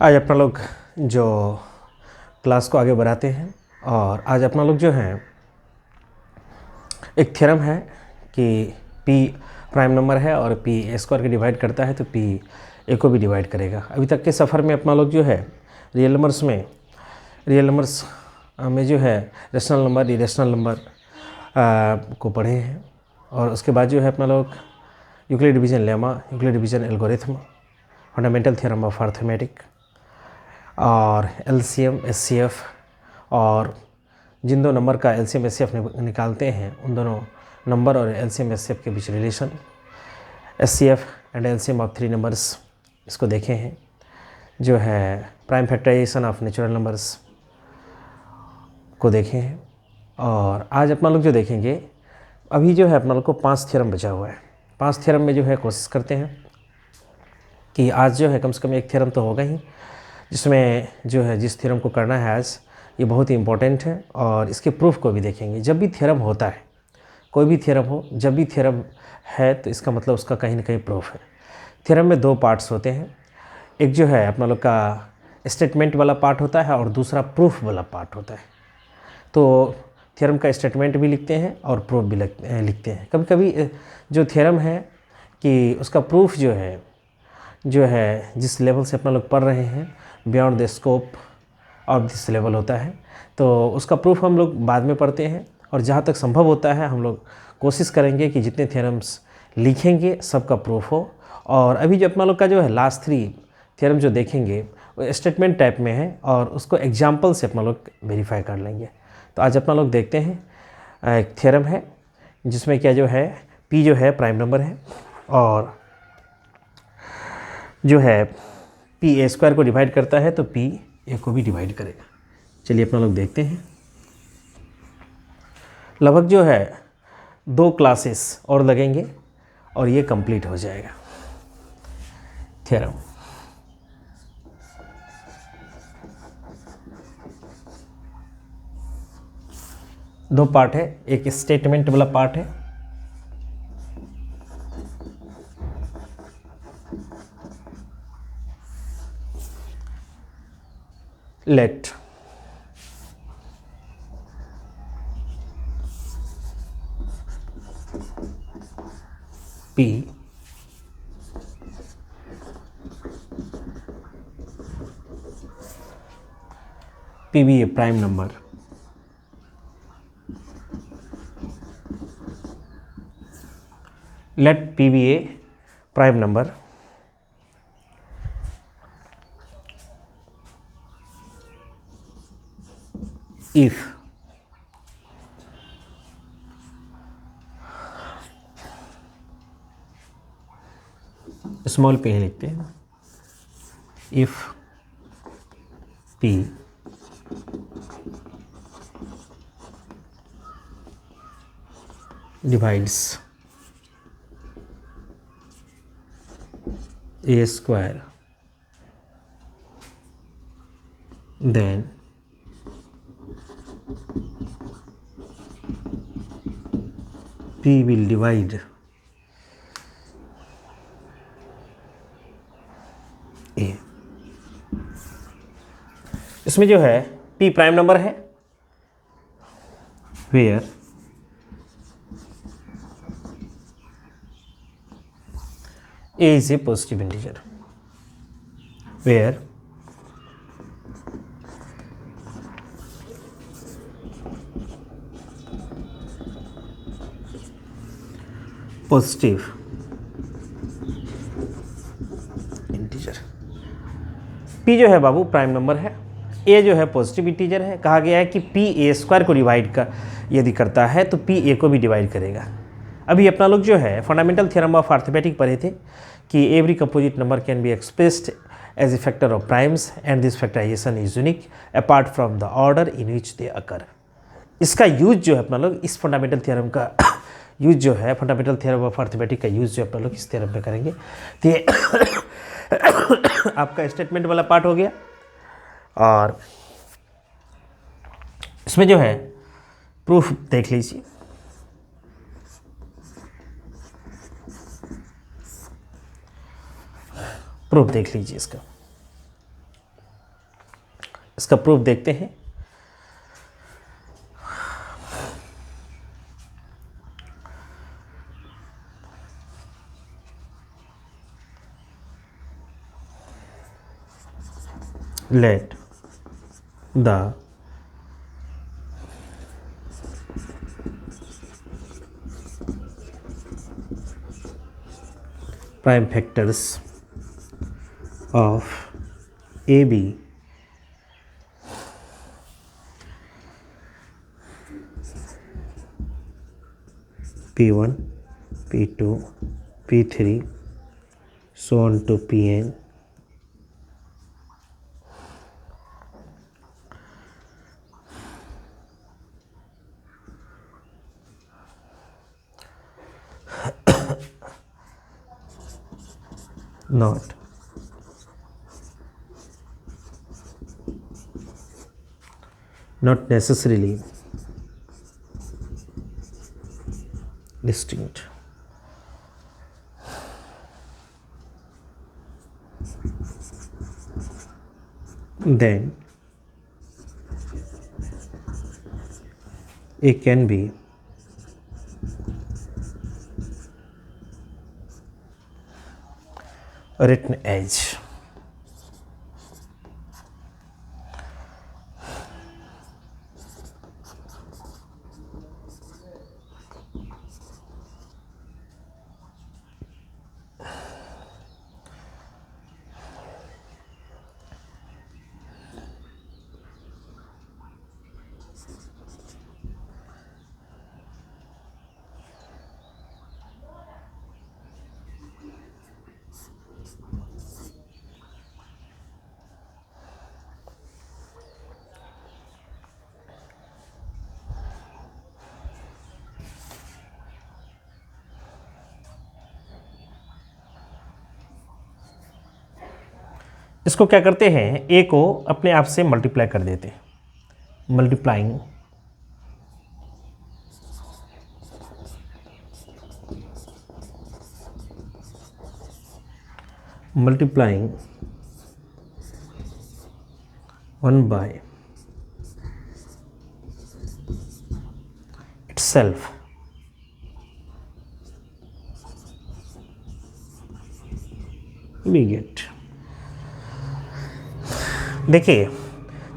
आज अपना लोग जो क्लास को आगे बढ़ाते हैं और आज अपना लोग जो है एक थ्योरम है कि p प्राइम नंबर है और p ए स्क्वायर के डिवाइड करता है तो p ए को भी डिवाइड करेगा। अभी तक के सफ़र में अपना लोग जो है रियल नंबर्स में जो है रेशनल नंबर इरेशनल नंबर को पढ़े हैं और उसके बाद जो है अपना लोग Euclid division lemma, Euclid division algorithm, fundamental theorem of arithmetic और एलसीएम एचसीएफ और जिन दो नंबर का एलसीएम एचसीएफ निकालते हैं उन दोनों नंबर और एलसीएम एचसीएफ के बीच relation, HCF and LCM of 3 numbers इसको देखे हैं। जो है prime factorization of natural numbers को देखे हैं और आज अपना लोग जो देखेंगे अभी जो है अपना लोग को 5 थ्योरम बचा हुआ है। 5 थ्योरम में जो है कोशिश करते हैं कि आज जो है कम से कम एक थ्योरम तो होगा ही, जिसमें जो है जिस थ्योरम को करना है आज ये बहुत ही इम्पोर्टेंट है और इसके प्रूफ को भी देखेंगे। जब भी थ्योरम होता है, कोई भी थ्योरम हो, जब भी थ्योरम है तो इसका मतलब उसका कहीं ना कहीं प्रूफ है। थ्योरम में 2 पार्ट्स होते हैं, एक जो है अपना लोग का स्टेटमेंट वाला पार्ट होता है और दूसरा प्रूफ वाला पार्ट होता है। तो थ्योरम का स्टेटमेंट भी लिखते हैं और प्रूफ भी लिखते हैं। कभी कभी जो थ्योरम है कि उसका प्रूफ जो है जिस लेवल से अपना लोग पढ़ रहे हैं beyond the scope of this level होता है, तो उसका प्रूफ हम लोग बाद में पढ़ते हैं और जहाँ तक संभव होता है हम लोग कोशिश करेंगे कि जितने थ्योरम्स लिखेंगे सबका प्रूफ हो। और अभी जो अपना लोग का जो है लास्ट 3 थ्योरम जो देखेंगे वो स्टेटमेंट टाइप में है और उसको एग्जाम्पल से अपना लोग वेरीफाई कर लेंगे। तो आज अपना लोग देखते हैं एक थ्योरम है जिसमें क्या जो है p जो है प्राइम नंबर है और जो है p ए स्क्वायर को डिवाइड करता है तो p ए को भी डिवाइड करेगा। चलिए अपना लोग देखते हैं। लगभग जो है 2 क्लासेस और लगेंगे और ये कंप्लीट हो जाएगा थ्योरम। दो पार्ट है, एक स्टेटमेंट वाला पार्ट है late p be a prime number let p be a prime number if small p लिखते हैं, if p divides a square then p will divide a। इसमें जो है p प्राइम नंबर है where a is a positive integer, where positive integer. p जो है बाबू prime number है, a जो है पॉजिटिव इंटीजर है। कहा गया है कि p ए स्क्वायर को डिवाइड यदि करता है तो p ए को भी डिवाइड करेगा। अभी अपना लोग जो है फंडामेंटल थ्योरम ऑफ अर्थमेटिक पढ़े थे कि every composite number can be expressed as a factor of primes and this factorization is unique apart from the order in which they occur. इसका यूज जो है अपना लोग इस फंडामेंटल थ्योरम का यूज जो है फंडामेंटल थ्योरम ऑफ अर्थमेटिक का यूज जो अपना लोग इस थ्योरम पे करेंगे। तो ये आपका स्टेटमेंट वाला पार्ट हो गया और इसमें जो है प्रूफ देख लीजिए। प्रूफ देख लीजिए इसका। इसका प्रूफ देखते हैं। Let the prime factors of AB P1, P2, P3, so on to Pn not necessarily distinct. Then it can be written as इसको क्या करते हैं, ए को अपने आप से मल्टीप्लाई कर देते हैं, multiplying multiplying 1 by itself we get। देखिए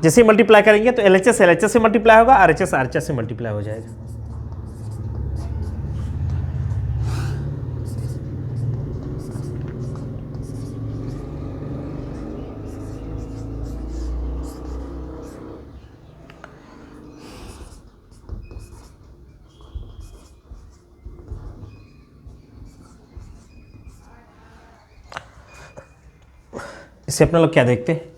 जैसे ही मल्टीप्लाई करेंगे तो LHS LHS से मल्टीप्लाई होगा, RHS RHS से मल्टीप्लाई हो जाएगा। इससे अपना लोग क्या देखते हैं,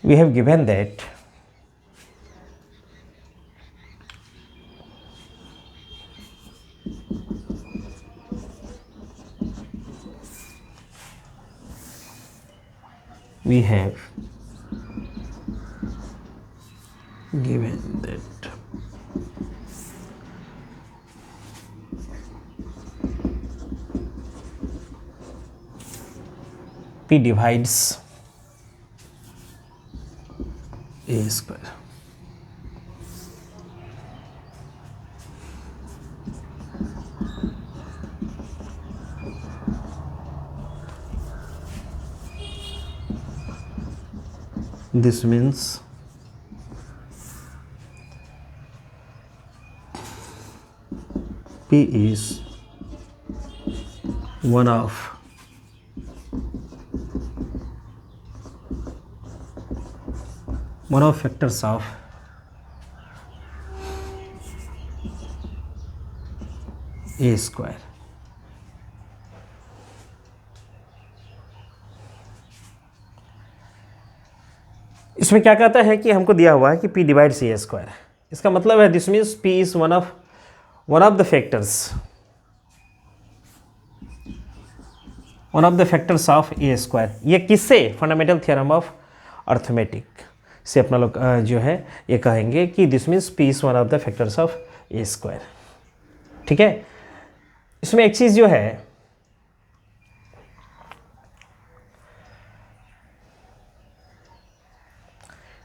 we have given that we have given that P divides A square। This means P is one of factors of A square। इसमें क्या कहता है कि हमको दिया हुआ है कि P डिवाइड्स A स्क्वायर, इसका मतलब है this means P is one of one of the factors of A square, ये किससे, फंडामेंटल थ्योरम ऑफ अर्थमेटिक से अपना लोग जो है ये कहेंगे कि this means P is one of the factors of A square. ठीक है, इसमें एक चीज जो है,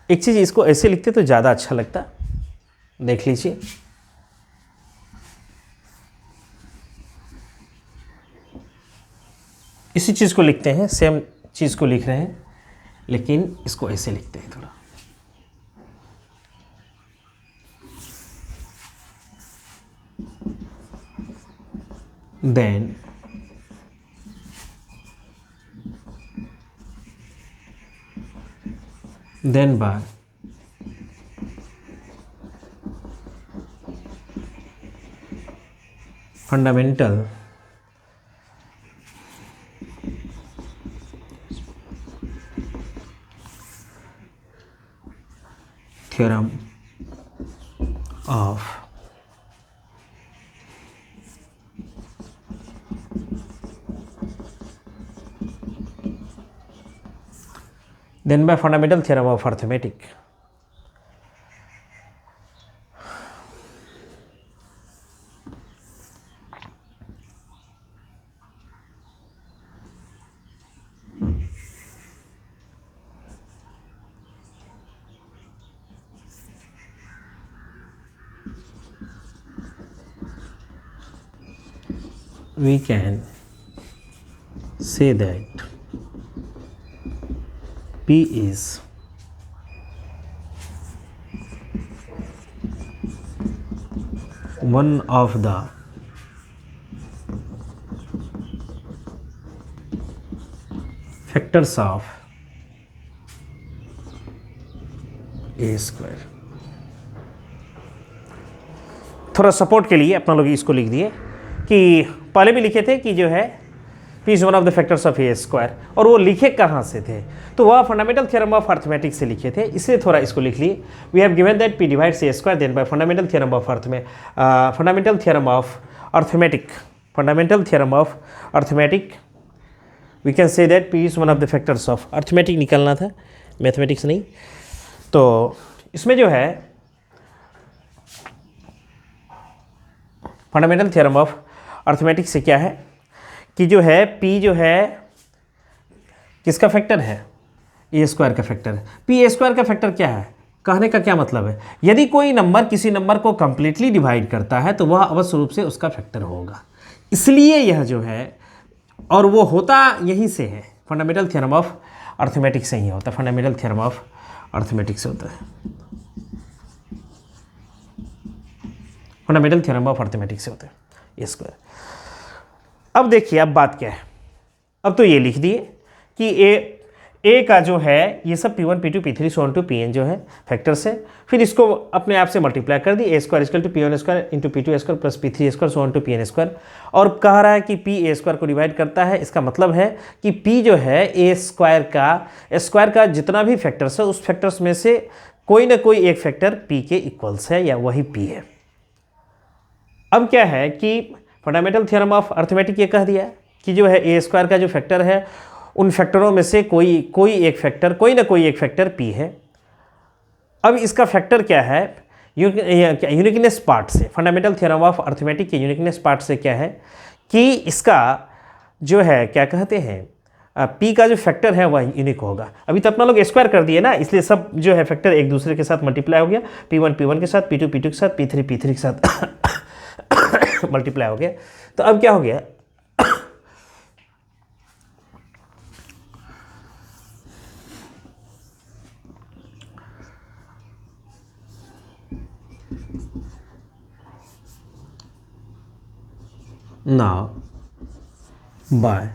एक चीज इसको ऐसे लिखते तो ज्यादा अच्छा लगता, देख लीजिए। इसी चीज को लिखते हैं, सेम चीज को लिख रहे हैं, लेकिन इसको ऐसे लिखते हैं थोड़ा। then by fundamental theorem of then by fundamental theorem of arithmetic, we can say that P is one of the factors of a square। थोड़ा सपोर्ट के लिए अपना लोग इसको लिख दिए कि पहले भी लिखे थे कि जो है P is one of the factors of A square, और वो लिखे कहाँ से थे, तो वह फंडामेंटल थ्योरम ऑफ अर्थमेटिक से लिखे थे, इसलिए थोड़ा इसको लिख लिए। We have given that P divides A square, then by fundamental theorem of arithmetic we can say that P is one of the factors of arithmetic, निकलना था मैथमेटिक्स नहीं। तो इसमें जो है फंडामेंटल थ्योरम ऑफ अर्थमेटिक से क्या है कि जो है P जो है किसका फैक्टर है, ए स्क्वायर का फैक्टर है। P ए स्क्वायर का फैक्टर क्या है, कहने का क्या मतलब है, यदि कोई नंबर किसी नंबर को कंप्लीटली डिवाइड करता है तो वह अवश्य रूप से उसका फैक्टर होगा, इसलिए यह जो है, और वो होता यहीं से है, फंडामेंटल थ्योरम ऑफ अर्थमेटिक से ही होता है, फंडामेंटल थ्योरम ऑफ अर्थमेटिक से होता है, फंडामेंटल थ्योरम ऑफ अर्थमेटिक से होता है ए स्क्वायर। अब देखिए, अब बात क्या है, अब तो ये लिख दिए कि ए का जो है ये सब P1 P2 P3 so on to Pn जो है फैक्टर्स है, फिर इसको अपने आप से मल्टीप्लाई कर दी, A square equal to P1 square into P2 square plus P3 square so on to Pn square, और कह रहा है कि P ए स्क्वायर को डिवाइड करता है। इसका मतलब है कि P जो है ए स्क्वायर का जितना भी फैक्टर्स है उस फैक्टर्स में से कोई ना कोई एक फैक्टर P के इक्वल्स है या वही P है। अब क्या है कि फंडामेंटल थ्योरम ऑफ अर्थमेटिक ये कह दिया कि जो है ए स्क्वायर का जो फैक्टर है उन फैक्टरों में से कोई ना कोई एक फैक्टर P है। अब इसका फैक्टर क्या है, यूनिकनेस पार्ट से, फंडामेंटल थ्योरम ऑफ अर्थमेटिक के यूनिकनेस पार्ट से क्या है कि इसका जो है क्या कहते हैं, P का जो फैक्टर है वह यूनिक होगा। अभी तो अपना लोग स्क्वायर कर दिए ना, इसलिए सब जो है फैक्टर एक दूसरे के साथ मल्टीप्लाई हो गया, P1 के साथ, P2 के साथ, P3 के साथ मल्टीप्लाई हो गया। तो अब क्या हो गया, now by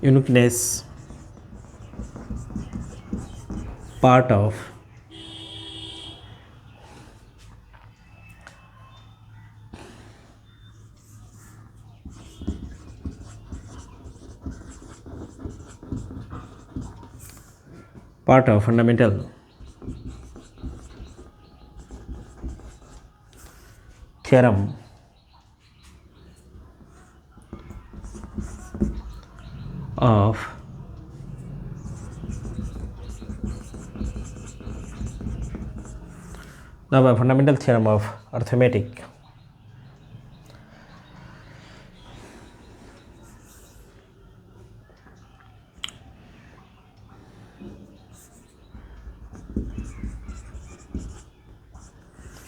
uniqueness part of part of fundamental theorem of now a fundamental theorem of arithmetic.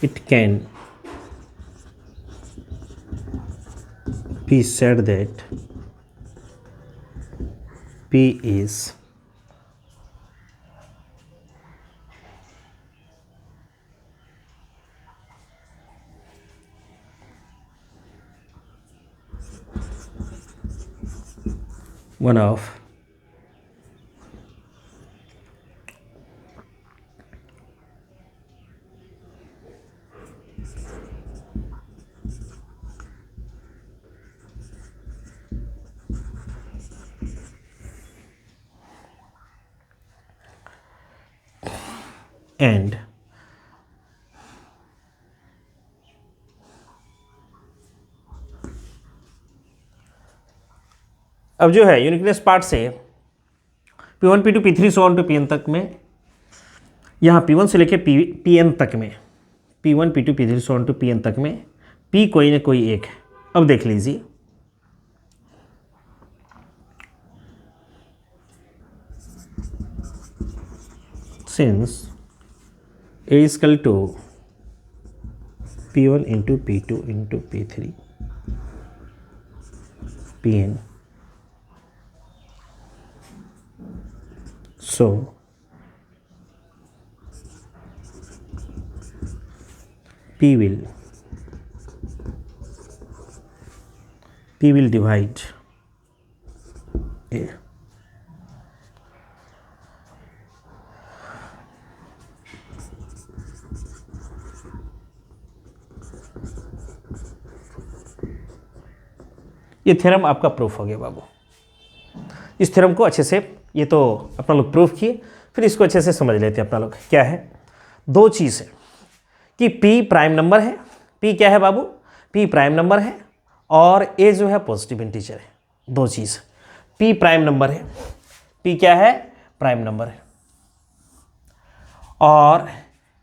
It can be said that P is one of and अब जो है यूनिकनेस पार्ट से P1 P2 P3 so on to Pn तक में, यहाँ P1 से लेके Pn तक में, P1 P2 P3 so on to Pn तक में P कोई ना कोई एक है। अब देख लीजिए, since A is equal to P1 into P2 into P3 Pn, so P will divide A. ये थ्योरम आपका प्रूफ हो गया बाबू। इस थ्योरम को अच्छे से, ये तो अपना लोग प्रूफ किए, फिर इसको अच्छे से समझ लेते हैं अपना लोग। क्या है, दो चीज़ है कि P प्राइम नंबर है। P क्या है बाबू, P प्राइम नंबर है और A जो है पॉजिटिव इंटीजर है। दो चीज़, P प्राइम नंबर है, P क्या है, प्राइम नंबर है, और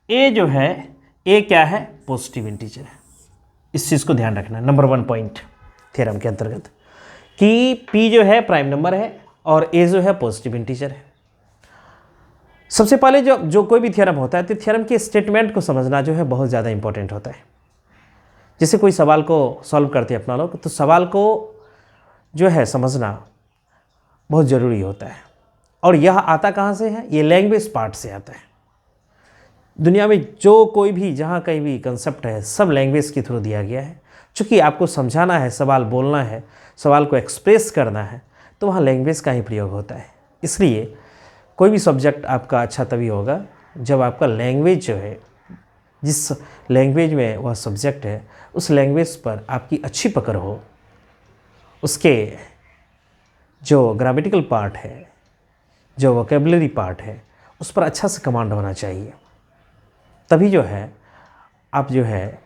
A जो है, A क्या है, पॉजिटिव इंटीजर है। इस चीज़ को ध्यान रखना है, नंबर 1 पॉइंट थ्योरम के अंतर्गत, कि P जो है प्राइम नंबर है और A जो है पॉजिटिव इंटीजर है। सबसे पहले जो कोई भी थ्योरम होता है तो थ्योरम के स्टेटमेंट को समझना जो है बहुत ज़्यादा इंपॉर्टेंट होता है। जैसे कोई सवाल को सॉल्व करते हैं अपना लोग, तो सवाल को जो है समझना बहुत ज़रूरी होता है। और यह आता कहाँ से है, ये लैंग्वेज पार्ट से आता है। दुनिया में जो कोई भी, जहाँ कहीं भी कंसेप्ट है, सब लैंग्वेज के थ्रू दिया गया है। चूँकि आपको समझाना है, सवाल बोलना है, सवाल को एक्सप्रेस करना है, तो वहाँ लैंग्वेज का ही प्रयोग होता है। इसलिए कोई भी सब्जेक्ट आपका अच्छा तभी होगा जब आपका लैंग्वेज जो है, जिस लैंग्वेज में वह सब्जेक्ट है, उस लैंग्वेज पर आपकी अच्छी पकड़ हो, उसके जो ग्रामेटिकल पार्ट है, जो वोकेबलरी पार्ट है, उस पर अच्छा से कमांड होना चाहिए। तभी जो है आप जो है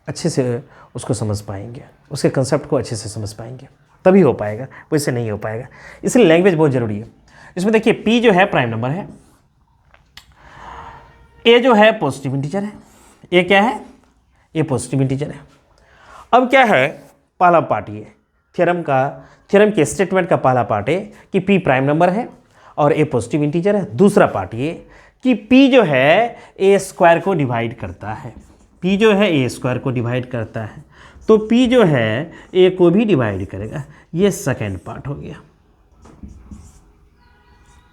अच्छे से उसको समझ पाएंगे, उसके कंसेप्ट को अच्छे से समझ पाएंगे, तभी हो पाएगा, वैसे नहीं हो पाएगा। इसलिए लैंग्वेज बहुत ज़रूरी है। इसमें देखिए P जो है प्राइम नंबर है, A जो है पॉजिटिव इंटीजर है। A क्या है, A पॉजिटिव इंटीजर है। अब क्या है, पहला पार्ट ये थ्योरम के स्टेटमेंट का पहला पार्ट है कि P प्राइम नंबर है और A पॉजिटिव इंटीजर है। दूसरा पार्ट ये कि P जो है A स्क्वायर को डिवाइड करता है। P जो है A स्क्वायर को डिवाइड करता है, तो P जो है A को भी डिवाइड करेगा। ये सेकेंड पार्ट हो गया,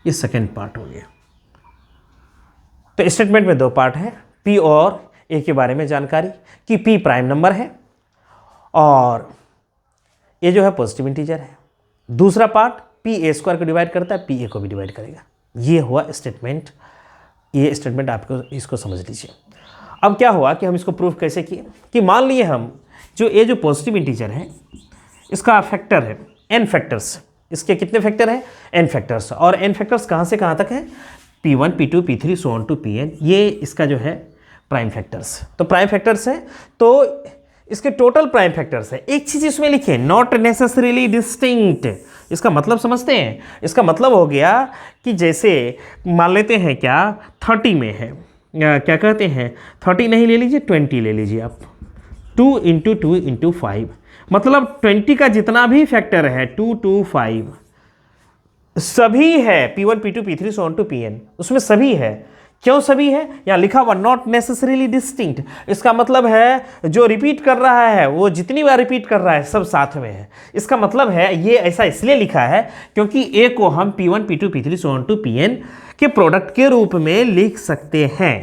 ये सेकेंड पार्ट हो गया। तो स्टेटमेंट में दो पार्ट है, P और A के बारे में जानकारी कि P प्राइम नंबर है और A जो है पॉजिटिव इंटीजर है। दूसरा पार्ट P A स्क्वायर को डिवाइड करता है, P A को भी डिवाइड करेगा। ये हुआ स्टेटमेंट। ये स्टेटमेंट आपको इसको समझ लीजिए। अब क्या हुआ कि हम इसको प्रूफ कैसे किए, कि मान लिए हम जो A जो पॉजिटिव इंटीजर है, इसका फैक्टर है n फैक्टर्स। इसके कितने फैक्टर हैं, n फैक्टर्स। और n फैक्टर्स कहाँ से कहाँ तक हैं, P1 P2 P3 so on to Pn, ये इसका जो है प्राइम फैक्टर्स। तो प्राइम फैक्टर्स है तो इसके टोटल प्राइम फैक्टर्स है। एक चीज इसमें लिखे, नॉट नेसेसरीली डिस्टिंक्ट। इसका मतलब समझते हैं? इसका मतलब हो गया कि जैसे मान लेते हैं क्या 30 में है, क्या कहते हैं 30 नहीं ले लीजिए 20 ले लीजिए आप, 2 × 2 × 5, मतलब 20 का जितना भी फैक्टर है 2 to 5 सभी है P1 P2 P3 so on to Pn, उसमें सभी है। क्यों सभी है? यहाँ लिखा हुआ नॉट नेसेसरीली डिस्टिंक्ट, इसका मतलब है जो रिपीट कर रहा है वो जितनी बार रिपीट कर रहा है सब साथ में है। इसका मतलब है ये ऐसा इसलिए लिखा है क्योंकि ए को हम P1 P2 P3 so on to Pn के प्रोडक्ट के रूप में लिख सकते हैं।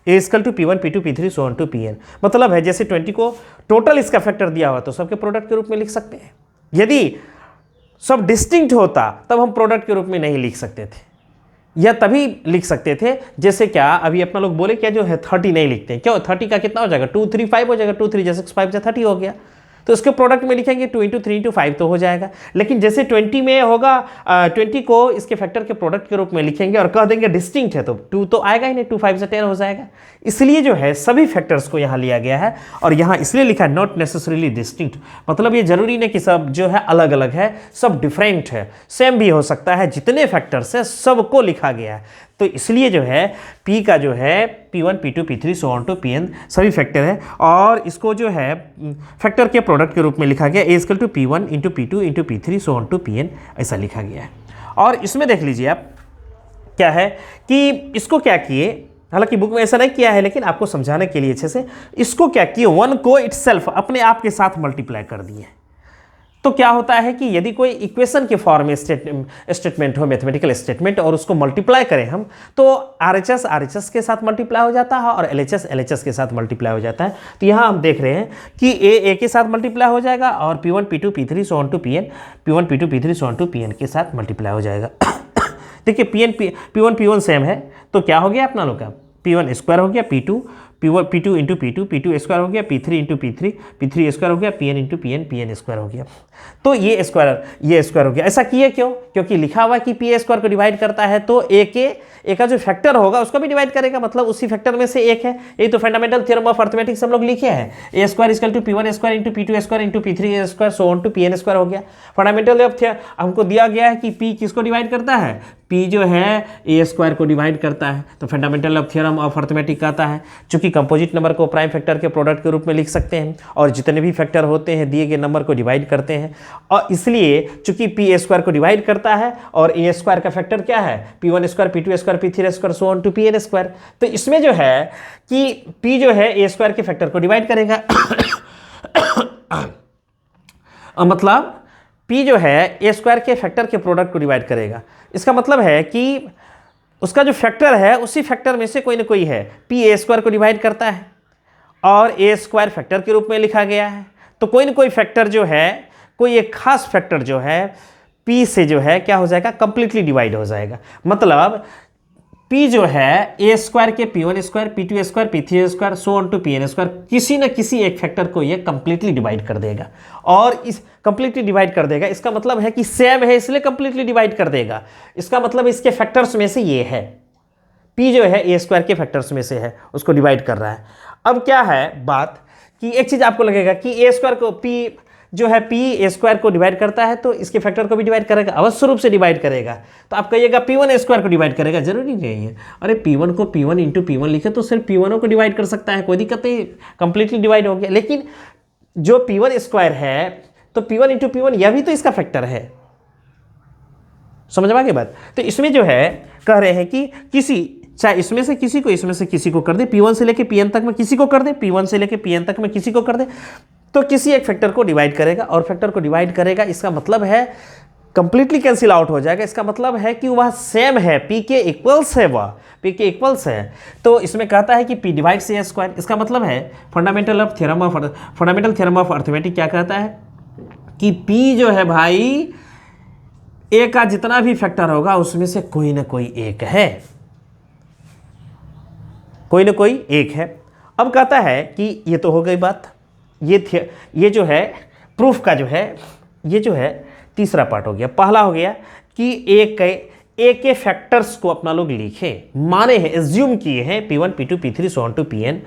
A equal to P1 P2 P3 so on to Pn, मतलब है जैसे 20 को टोटल इसका फैक्टर दिया हुआ तो सबके प्रोडक्ट के रूप में लिख सकते हैं। यदि सब डिस्टिंक्ट होता तब हम प्रोडक्ट के रूप में नहीं लिख सकते थे, या तभी लिख सकते थे जैसे क्या अभी अपना लोग बोले क्या जो है 30 नहीं लिखते हैं। क्यों? 30 का कितना हो जाएगा 2 3 5 हो जाएगा, 2 3 6 5 30 हो गया, तो इसके प्रोडक्ट में लिखेंगे 2 × 3 × 5 तो हो जाएगा। लेकिन जैसे 20 में होगा 20 को इसके फैक्टर के प्रोडक्ट के रूप में लिखेंगे और कह देंगे डिस्टिंक्ट है तो 2 तो आएगा ही नहीं, 2 5 से 10 हो जाएगा। इसलिए जो है सभी फैक्टर्स को यहाँ लिया गया है और यहाँ इसलिए लिखा है नॉट नेसेसरीली डिस्टिंक्ट, मतलब ये जरूरी नहीं कि सब जो है अलग अलग है, सब डिफरेंट है, सेम भी हो सकता है। जितने फैक्टर्स है सबको लिखा गया है, तो इसलिए जो है P का जो है P1 P2 P3 so on to Pn सभी फैक्टर है और इसको जो है फैक्टर के प्रोडक्ट के रूप में लिखा गया A equal to P1 × P2 × P3 so on to Pn, ऐसा लिखा गया है। और इसमें देख लीजिए आप क्या है कि इसको क्या किए, हालांकि बुक में ऐसा नहीं किया है लेकिन आपको समझाने के लिए अच्छे से, इसको क्या किए 1 को इटसेल्फ अपने आप के साथ मल्टीप्लाई कर दिए। तो क्या होता है कि यदि कोई इक्वेशन के फॉर्म में स्टेटमेंट हो, मैथमेटिकल स्टेटमेंट, और उसको मल्टीप्लाई करें हम तो RHS RHS के साथ मल्टीप्लाई हो जाता है और LHS LHS के साथ मल्टीप्लाई हो जाता है। तो यहाँ हम देख रहे हैं कि A के साथ मल्टीप्लाई हो जाएगा और P1 P2 P3 so on to Pn, P1 P2 P3 so on to Pn के साथ मल्टीप्लाई हो जाएगा। देखिए P1 P1 सेम है तो क्या हो गया अपना लोग का P1 स्क्वायर हो गया P2 P2 × P2 P2 square हो गया P3 × P3 P3 स्क्वायर हो गया Pn × Pn Pn स्क्वायर हो गया। तो ये स्क्वायर हो गया। ऐसा किए क्यों? क्योंकि लिखा हुआ कि P स्क्वायर को डिवाइड करता है तो A का जो फैक्टर होगा उसको भी डिवाइड करेगा, मतलब उसी फैक्टर में से एक है। यही तो फंडामेंटल थ्योरम ऑफ अर्थमेटिक्स हम लोग लिखे हैं। A square equal to P1 square × P2 square × P3 square so on to Pn square हो गया। फंडामेंटल ऑफ हमको दिया गया है कि P किसको डिवाइड करता है, P जो है A स्क्वायर को डिवाइड करता है। तो fundamental of theorem of arithmetic कहता है चूंकि कंपोजिट नंबर को प्राइम फैक्टर के प्रोडक्ट के रूप में लिख सकते हैं और जितने भी फैक्टर होते हैं दिए गए नंबर को डिवाइड करते हैं, और इसलिए चूंकि P स्क्वायर को डिवाइड करता है और A स्क्वायर का फैक्टर क्या है P1 square P2 square P3 square so on to Pn square. तो इसमें जो है कि P जो है A स्क्वायर के फैक्टर को डिवाइड करेगा मतलब P जो है A स्क्वायर के फैक्टर के प्रोडक्ट को डिवाइड करेगा। इसका मतलब है कि उसका जो फैक्टर है उसी फैक्टर में से कोई ना कोई है। P A स्क्वायर को डिवाइड करता है और A स्क्वायर फैक्टर के रूप में लिखा गया है, तो कोई ना कोई फैक्टर जो है, कोई एक खास फैक्टर जो है P से जो है क्या हो जाएगा कंप्लीटली डिवाइड हो जाएगा। मतलब P जो है A स्क्वायर के P1 square P2 square P3 square so on to Pn square किसी न किसी एक फैक्टर को ये कंप्लीटली डिवाइड कर देगा। और इस कंप्लीटली डिवाइड कर देगा इसका मतलब है कि सेम है इसलिए कंप्लीटली डिवाइड कर देगा। इसका मतलब इसके फैक्टर्स में से ये है, P जो है A स्क्वायर के फैक्टर्स में से है, उसको डिवाइड कर रहा है। अब क्या है बात कि एक चीज आपको लगेगा कि A स्क्वायर को P जो है P A स्क्वायर को डिवाइड करता है तो इसके फैक्टर को भी डिवाइड करेगा, अवश्य रूप से डिवाइड करेगा। तो आप कहिएगा P1 स्क्वायर को डिवाइड करेगा, जरूरी नहीं है। अरे P1 को P1 × P1 लिखे तो सिर्फ P1 को डिवाइड कर सकता है, कोई दिक्कत नहीं, कंप्लीटली डिवाइड हो गया। लेकिन जो P1 स्क्वायर है तो P1 × P1 यह भी तो इसका फैक्टर है, समझ में आ गई बात। तो इसमें जो है कह रहे हैं कि किसी चाहे इसमें से किसी को इसमें से किसी को कर दे, P1 से लेके Pn तक में किसी को कर दे, P1 से लेके Pn तक में किसी को कर दे, तो किसी एक फैक्टर को डिवाइड करेगा और फैक्टर को डिवाइड करेगा। इसका मतलब है कंप्लीटली कैंसिल आउट हो जाएगा। इसका मतलब है कि वह सेम है, P के इक्वल्स है, वह P के इक्वल्स है। तो इसमें कहता है कि P डिवाइड्स A स्क्वायर। इसका मतलब है फंडामेंटल थ्योरम ऑफ अर्थमेटिक क्या कहता है कि P जो है भाई A का जितना भी फैक्टर होगा उसमें से कोई ना कोई एक है, कोई ना कोई एक है। अब कहता है कि ये तो हो गई बात, ये जो है प्रूफ का जो है ये जो है तीसरा पार्ट हो गया। पहला हो गया कि ए के फैक्टर्स को अपना लोग लिखे, माने हैं, एज्यूम किए हैं P1 P2 P3 so on to Pn,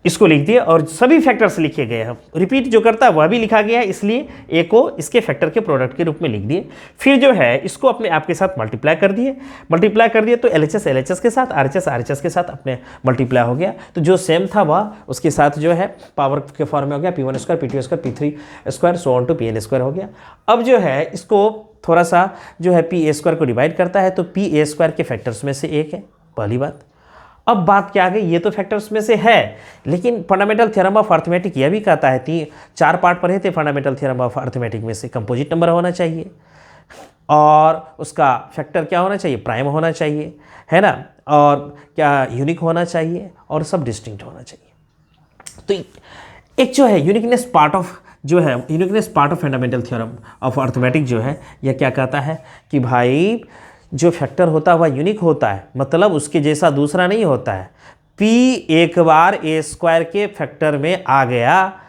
इसको लिख दिए और सभी फैक्टर्स लिखे गए हैं। रिपीट जो करता है वह भी लिखा गया है, इसलिए ए को इसके फैक्टर के प्रोडक्ट के रूप में लिख दिए। फिर जो है इसको अपने आप के साथ मल्टीप्लाई कर दिए तो LHS LHS के साथ, RHS RHS के साथ अपने मल्टीप्लाई हो गया। तो जो सेम था वह उसके साथ जो है पावर के फॉर्म में हो गया, P1 square P2 square P3 square so on to Pn square हो गया। अब जो है इसको थोड़ा सा जो है PA स्क्वायर को डिवाइड करता है, तो PA स्क्वायर के फैक्टर्स में से एक है, पहली बात। अब बात क्या आ गई, ये तो फैक्टर्स में से है, लेकिन फंडामेंटल थ्योरम ऑफ अर्थमेटिक यह भी कहता है, 4 पार्ट पढ़े थे फंडामेंटल थ्योरम ऑफ अर्थमेटिक में से, कंपोजिट नंबर होना चाहिए और उसका फैक्टर क्या होना चाहिए, प्राइम होना चाहिए, है ना, और क्या यूनिक होना चाहिए और सब डिस्टिंक्ट होना चाहिए। तो एक जो है uniqueness part of fundamental theorem of arithmetic जो है यह क्या कहता है कि भाई जो फैक्टर होता है वह यूनिक होता है, मतलब उसके जैसा दूसरा नहीं होता है। P एक बार A स्क्वायर के फैक्टर में आ गया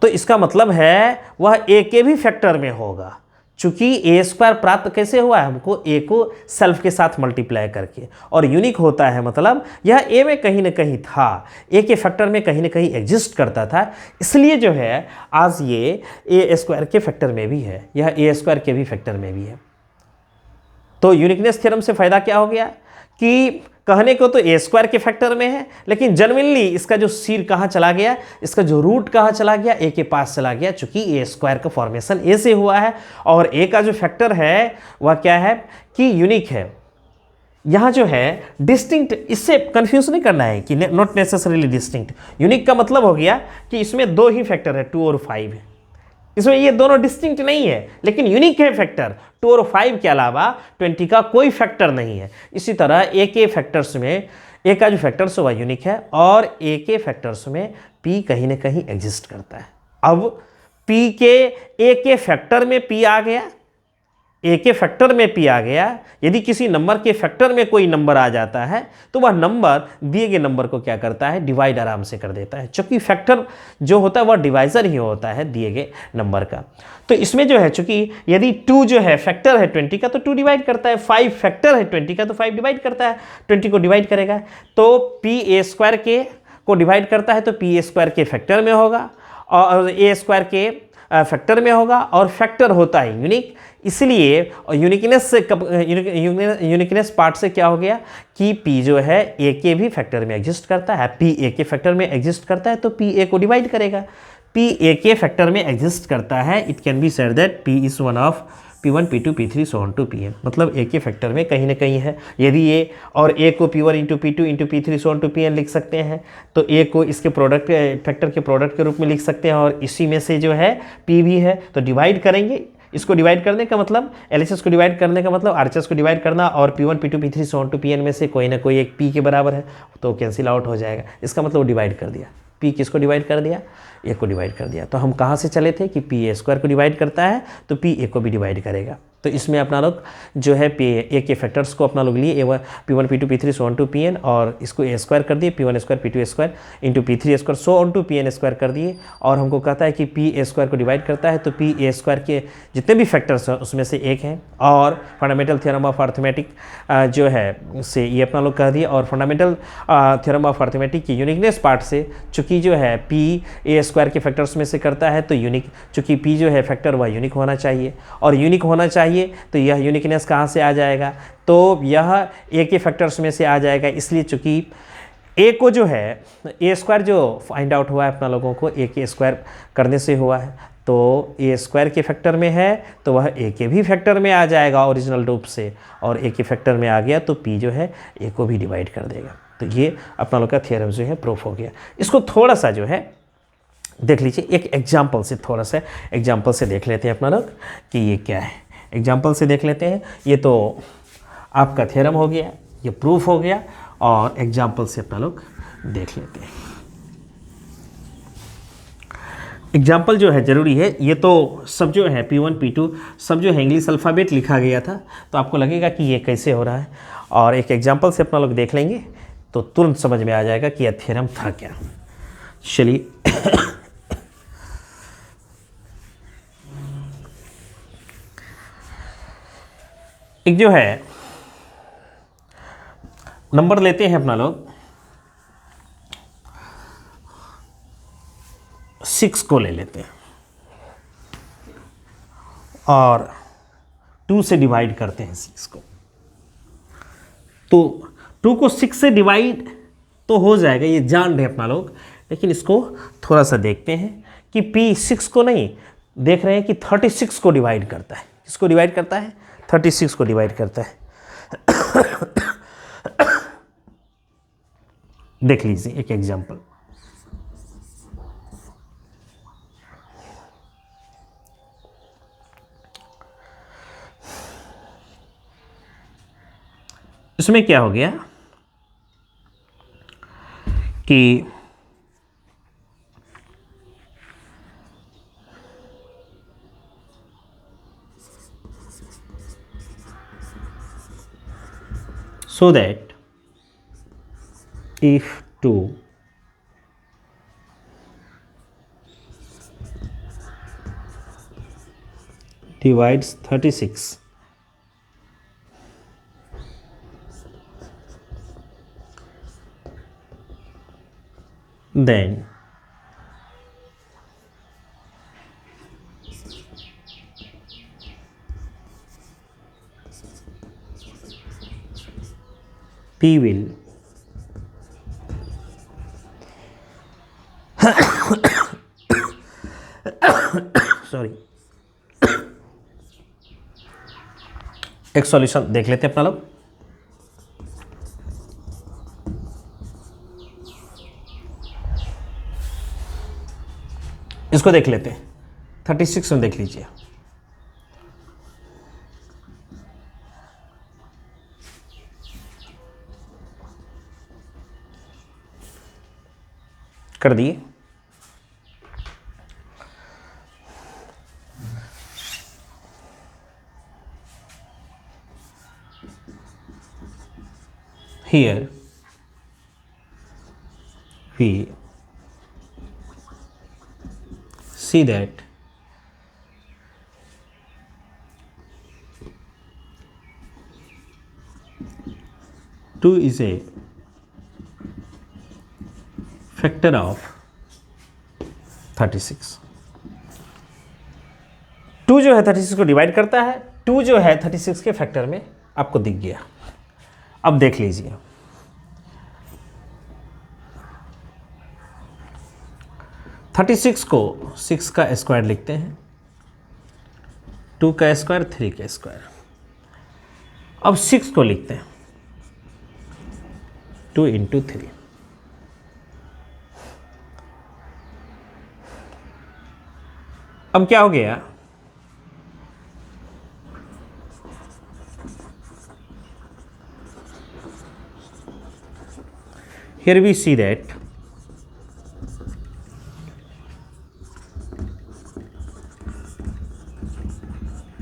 तो इसका मतलब है वह A के भी फैक्टर में होगा, चूंकि A स्क्वायर प्राप्त कैसे हुआ है हमको, A को सेल्फ के साथ मल्टीप्लाई करके, और यूनिक होता है मतलब यह A में कहीं ना कहीं था, A के फैक्टर में कहीं ना कहीं एग्जिस्ट करता था, इसलिए जो है आज ये A स्क्वायर के फैक्टर में भी है, यह A स्क्वायर के भी फैक्टर में भी है। तो यूनिकनेस थ्योरम से फायदा क्या हो गया कि कहने को तो A स्क्वायर के फैक्टर में है, लेकिन जनरली इसका जो सिर कहाँ चला गया, इसका जो रूट कहाँ चला गया, A के पास चला गया, चूंकि A स्क्वायर का फॉर्मेशन A से हुआ है और A का जो फैक्टर है वह क्या है कि यूनिक है। यहाँ जो है डिस्टिंक्ट, इससे कंफ्यूज नहीं करना है कि नॉट नेसेसरीली डिस्टिंक्ट। यूनिक का मतलब हो गया कि इसमें 2 ही फैक्टर है, 2 और 5 है, इसमें ये दोनों डिस्टिंक्ट नहीं है, लेकिन यूनिक है फैक्टर। 2 और 5 के अलावा 20 का कोई फैक्टर नहीं है। इसी तरह A के फैक्टर्स में A का जो फैक्टर्स वह यूनिक है और A के फैक्टर्स में P कहीं ना कहीं एग्जिस्ट करता है। अब P के A के फैक्टर में P आ गया, A के फैक्टर में P आ गया, यदि किसी नंबर के फैक्टर में कोई नंबर आ जाता है तो वह नंबर दिए गए नंबर को क्या करता है, डिवाइड आराम से कर देता है, चूंकि फैक्टर जो होता है वह डिवाइजर ही होता है दिए गए नंबर का। तो इसमें जो है चूंकि यदि 2 जो है फैक्टर है 20 का तो 2 डिवाइड करता है, 5 फैक्टर है 20 का तो 5 डिवाइड करता है, 20 को डिवाइड करेगा तो PA स्क्वायर के को डिवाइड करता है तो PA स्क्वायर के फैक्टर में होगा और A स्क्वायर के फैक्टर में होगा, और फैक्टर होता है यूनिक, इसलिए यूनिकनेस से यूनिकनेस पार्ट से क्या हो गया कि P जो है A के भी फैक्टर में एग्जिस्ट करता है, P A के फैक्टर में एग्जिस्ट करता है तो P A को डिवाइड करेगा, P A के फैक्टर में एग्जिस्ट करता है, it can be said that P is one of P1 P2 P3 so on to Pn, मतलब A के फैक्टर में कहीं ना कहीं है। यदि ये और A को P1 into P2 into P3 so on to Pn लिख सकते हैं तो A को इसके प्रोडक्ट फैक्टर के प्रोडक्ट के रूप में लिख सकते हैं, और इसी में से जो है P भी है तो डिवाइड करेंगे। इसको डिवाइड करने का मतलब LHS को डिवाइड करने का मतलब RHS को डिवाइड करना, और P1 P2 P3 so on to Pn में से कोई ना कोई एक P के बराबर है तो कैंसिल आउट हो जाएगा, इसका मतलब डिवाइड कर दिया। P किसको डिवाइड कर दिया, A को डिवाइड कर दिया। तो हम कहाँ से चले थे कि P A स्क्वायर को डिवाइड करता है तो P A को भी डिवाइड करेगा। तो इसमें अपना लोग जो है A के फैक्टर्स को अपना लोग लिए P1 P2 P3 so on to Pn, और इसको A स्क्वायर कर दिए, P1 square P2 square into P3 square so on to Pn square कर दिए, और हमको कहता है कि P A स्क्वायर को डिवाइड करता है तो P A स्क्वायर के जितने भी फैक्टर्स हैं उसमें से एक हैं, और फंडामेंटल थ्योरम ऑफ अर्थमेटिक जो है से ये अपना लोग कह दिए। और फंडामेंटल थ्योरम ऑफ अर्थमेटिक की यूनिकनेस पार्ट से चूंकि जो है P A स्क्वायर के फैक्टर्स में से करता है तो यूनिक, चूंकि P जो है फैक्टर वह यूनिक होना चाहिए, और यूनिक होना चाहिए तो यह यूनिकनेस कहाँ से आ जाएगा, तो यह A के फैक्टर्स में से आ जाएगा। इसलिए चूंकि A को जो है A स्क्वायर जो फाइंड आउट हुआ है अपना लोगों को A के स्क्वायर करने से हुआ है, तो A स्क्वायर के फैक्टर में है तो वह A के भी फैक्टर में आ जाएगा ओरिजिनल रूप से, और A के फैक्टर में आ गया तो P जो है A को भी डिवाइड कर देगा। तो ये अपना लोग का थ्योरम जो है प्रूफ हो गया। इसको थोड़ा सा जो है देख लीजिए, एक एग्जाम्पल से थोड़ा सा एग्जाम्पल से देख लेते हैं अपना लोग कि ये क्या है। एग्जाम्पल से देख लेते हैं, ये तो आपका थ्योरम हो गया, ये प्रूफ हो गया, और एग्जाम्पल से अपना लोग देख लेते हैं। एग्जाम्पल जो है ज़रूरी है, ये तो सब जो है P1 P2 सब जो है इंग्लिश अल्फ़ाबेट लिखा गया था, तो आपको लगेगा कि ये कैसे हो रहा है, और एक एग्जाम्पल से अपना लोग देख लेंगे तो तुरंत समझ में आ जाएगा कि यह थ्योरम था क्या। चलिए एक जो है नंबर लेते हैं अपना लोग 6 को ले लेते हैं और 2 से डिवाइड करते हैं 6 को। तो 2 को 6 से डिवाइड तो हो जाएगा, ये जान रहे अपना लोग, लेकिन इसको थोड़ा सा देखते हैं कि P 6 को नहीं, देख रहे हैं कि 36 को डिवाइड करता है। किसको डिवाइड करता है? 36 को डिवाइड करता है। देख लीजिए एक एग्जांपल। इसमें क्या हो गया कि so that if 2 divides 36, then P will sorry, एक सॉल्यूशन देख लेते हैं अपना लोग। इसको देख लेते हैं 36 में, देख लीजिए। कर दिए। Here we see that two is a factor of 36। 2 जो है 36 को डिवाइड करता है, 2 जो है 36 के फैक्टर में आपको दिख गया। अब देख लीजिए, थर्टी सिक्स को 6 का स्क्वायर लिखते हैं, 2 का स्क्वायर, 3 का स्क्वायर। अब 6 को लिखते हैं 2 इंटू 3। अब क्या हो गया, here we see that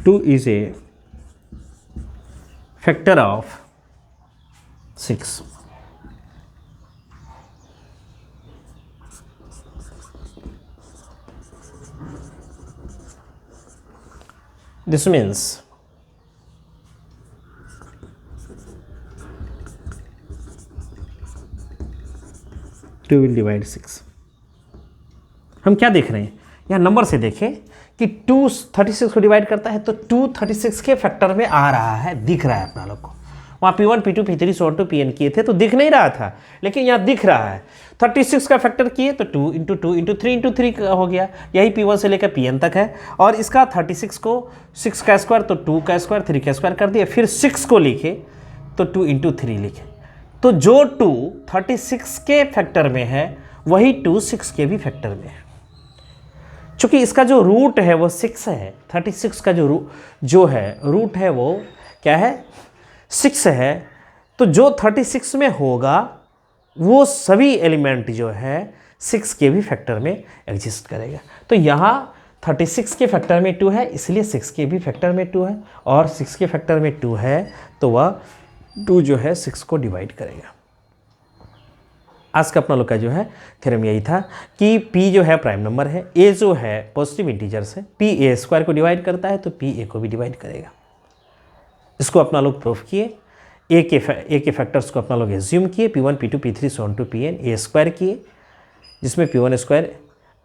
two is a factor of 6। This means two will divide 6। हम क्या देख रहे हैं, यहाँ नंबर से देखें कि 2 36 को डिवाइड करता है, तो 2 36 के फैक्टर में आ रहा है, दिख रहा है अपना लोग को। वहाँ P1 P2 P3 sort to Pn किए थे तो दिख नहीं रहा था, लेकिन यहाँ दिख रहा है। 36 का फैक्टर किए तो 2 इंटू 2 इंटू 3 इंटू 3 हो गया, यही P1 से लेकर Pn तक है। और इसका 36 को 6 का स्क्वायर तो 2 का स्क्वायर 3 का स्क्वायर कर दिया, फिर 6 को लिखे तो 2 इंटू 3 लिखे। तो जो 2 36 के फैक्टर में है वही 2 6 के भी फैक्टर में है। चूंकि इसका जो रूट है वो 6 है, 36 का जो रूट है वो क्या है, 6 है। तो जो 36 में होगा वो सभी एलिमेंट जो है 6 के भी फैक्टर में एग्जिस्ट करेगा। तो यहाँ 36 के फैक्टर में 2 है, इसलिए 6 के भी फैक्टर में 2 है, और 6 के फैक्टर में 2 है तो वह 2 जो है 6 को डिवाइड करेगा। आज का अपना लोग का जो है थ्योरम यही था कि P जो है प्राइम नंबर है, A जो है पॉजिटिव इंटीजर्स है, P A स्क्वायर को डिवाइड करता है तो P A को भी डिवाइड करेगा। इसको अपना लोग प्रूफ किए, ए के फैक्टर्स को अपना लोग एज्यूम किए, P1 P2 P3 so on to Pn, A square किए, जिसमें P1 square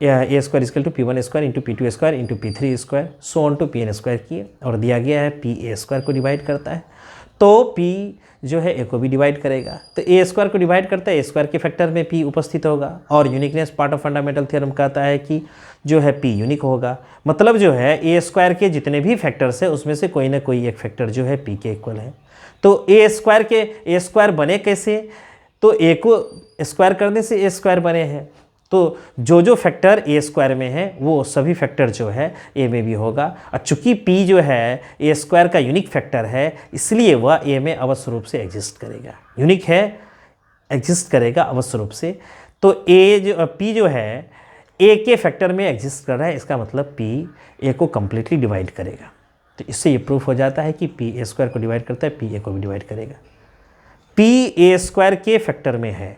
A square equal to P1 square into P2 square into P3 square so on to Pn square किए, और दिया गया है P ए स्क्वायर को divide करता है, तो P जो है ए को भी डिवाइड करेगा, तो ए स्क्वायर को डिवाइड करता है, ए स्क्वायर के फैक्टर में P उपस्थित होगा, और uniqueness part of fundamental theorem कहता है कि जो है P यूनिक होगा, मतलब जो है ए स्क्वायर के जितने भी फैक्टर्स है उसमें से कोई ना कोई एक फैक्टर जो है P के इक्वल है। तो ए स्क्वायर बने कैसे, तो ए को स्क्वायर करने से ए स्क्वायर बने हैं, तो जो फैक्टर ए स्क्वायर में है वो सभी फैक्टर जो है ए में भी होगा, और चूंकि P जो है ए स्क्वायर का यूनिक फैक्टर है इसलिए वह ए में अवश्य रूप से एग्जिस्ट करेगा, यूनिक है एग्जिस्ट करेगा अवश्य रूप से। तो P जो है ए के फैक्टर में एग्जिस्ट कर रहा है, इसका मतलब P ए को कम्प्लीटली डिवाइड करेगा, तो इससे ये प्रूफ हो जाता है कि P ए स्क्वायर को डिवाइड करता है, P ए को भी डिवाइड करेगा। P ए स्क्वायर के फैक्टर में है,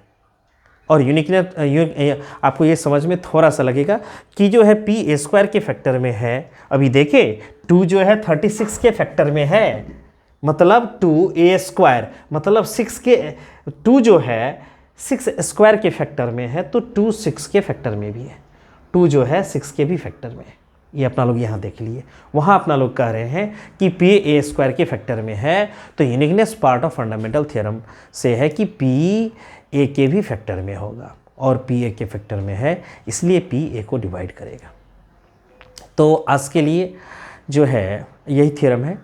और यूनिकनेस आपको ये समझ में थोड़ा सा लगेगा कि जो है P ए स्क्वायर के फैक्टर में है, अभी देखिए 2 जो है 36 के फैक्टर में है, मतलब 2 ए स्क्वायर मतलब 2 जो है 6 स्क्वायर के फैक्टर में है, तो 2 6 के फैक्टर में भी है, 2 जो है 6 के भी फैक्टर में है, ये अपना लोग यहाँ देख लिए। वहाँ अपना लोग कह रहे हैं कि P ए स्क्वायर के फैक्टर में है, तो uniqueness part of fundamental theorem से है कि P ए के भी फैक्टर में होगा, और P ए के फैक्टर में है इसलिए P ए को डिवाइड करेगा। तो आज के लिए जो है यही थ्योरम है,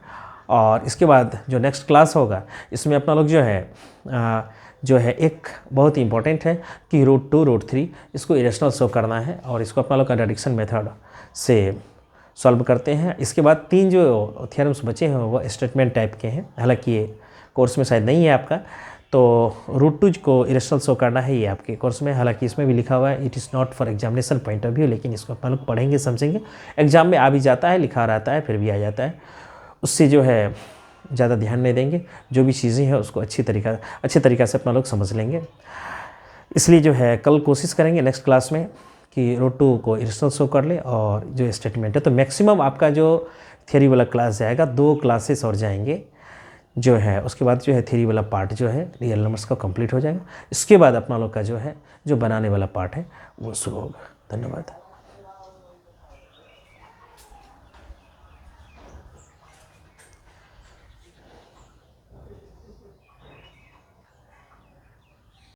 और इसके बाद जो नेक्स्ट क्लास होगा इसमें अपना लोग जो है एक बहुत ही इंपॉर्टेंट है कि √2 √3 इसको इरेशनल शो करना है, और इसको अपना लोग कंट्राडिक्शन मेथड से सॉल्व करते हैं। इसके बाद 3 जो थ्योरम्स बचे हैं वो स्टेटमेंट टाइप के हैं, हालांकि ये कोर्स में शायद नहीं है आपका, तो √2 को इरेशनल शो करना है ये आपके कोर्स में, हालांकि इसमें भी लिखा हुआ है it is not for examination point of view, लेकिन इसको अपन लोग पढ़ेंगे समझेंगे, एग्जाम में आ भी जाता है, लिखा रहता है फिर भी आ जाता है, उससे जो है ज़्यादा ध्यान नहीं देंगे, जो भी चीज़ें हैं उसको अच्छे तरीक़ा से अपना लोग समझ लेंगे। इसलिए जो है कल कोशिश करेंगे नेक्स्ट क्लास में कि √2 को इरेशनल शो कर ले, और जो स्टेटमेंट है तो मैक्सिमम आपका जो थियरी वाला क्लास जाएगा 2 क्लासेस और जाएंगे जो है, उसके बाद जो है थियरी वाला पार्ट जो है रियल नंबर्स का कंप्लीट हो जाएगा, इसके बाद अपना लोग का जो है जो बनाने वाला पार्ट है वो शुरू होगा। धन्यवाद।